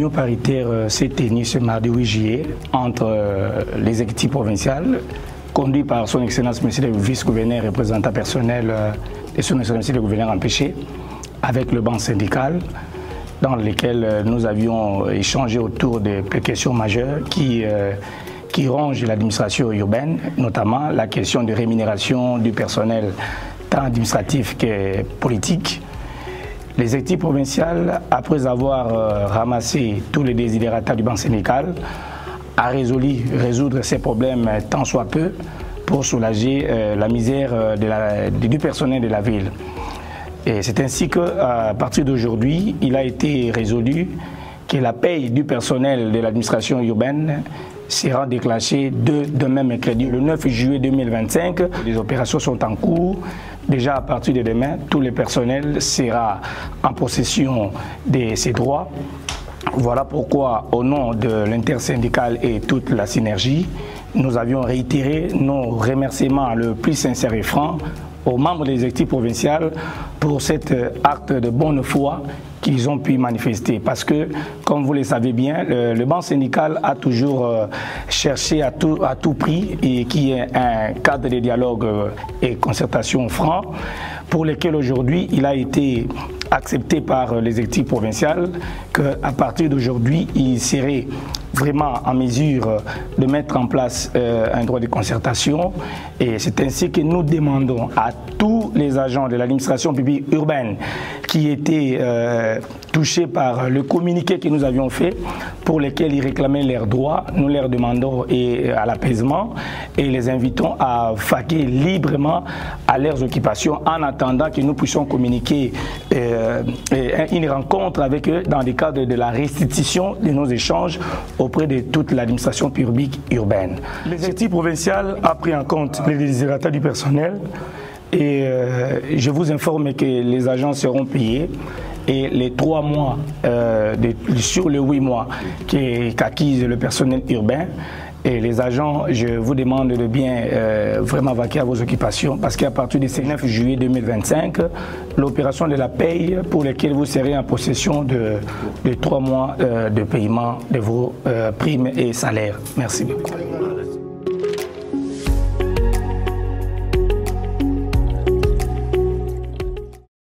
réunion paritaire s'est tenue ce mardi 8 juillet entre l'exécutif provincial, conduit par son Excellence Monsieur le Vice-gouverneur représentant personnel de son Excellence Monsieur le gouverneur empêché, avec le banc syndical, dans lequel nous avions échangé autour de questions majeures qui rongent l'administration urbaine, notamment la question de rémunération du personnel tant administratif que politique. L'exécutif provincial, après avoir ramassé tous les désidérata du banc syndical, a résolu résoudre ces problèmes tant soit peu pour soulager la misère du personnel de la ville. Et c'est ainsi qu'à partir d'aujourd'hui, il a été résolu que la paye du personnel de l'administration urbaine sera déclenchée demain mercredi, le 9 juillet 2025. Les opérations sont en cours. Déjà à partir de demain, tout le personnel sera en possession de ses droits. Voilà pourquoi, au nom de l'intersyndicale et toute la synergie, nous avions réitéré nos remerciements le plus sincère et franc aux membres de l'exécutif provincial pour cet acte de bonne foi qu'ils ont pu manifester. Parce que, comme vous le savez bien, le banc syndical a toujours cherché à tout prix et qui est un cadre de dialogue et concertation franc, pour lequel aujourd'hui il a été accepté par l'exécutif provincial qu'à partir d'aujourd'hui, il serait vraiment en mesure de mettre en place un droit de concertation. Et c'est ainsi que nous demandons à tous les agents de l'administration publique urbaine qui étaient touchés par le communiqué que nous avions fait, pour lesquels ils réclamaient leurs droits, nous leur demandons à l'apaisement et les invitons à vaquer librement à leurs occupations en attendant que nous puissions communiquer une rencontre avec eux dans le cadre de la restitution de nos échanges auprès de toute l'administration publique urbaine. L'exécutif provincial a pris en compte les désidérata du personnel et je vous informe que les agents seront payés et les 3 mois sur les 8 mois qu'acquise le personnel urbain. Et les agents, je vous demande de bien vraiment vaquer à vos occupations parce qu'à partir du 9 juillet 2025, l'opération de la paye pour laquelle vous serez en possession de 3 mois de paiement de vos primes et salaires. Merci beaucoup.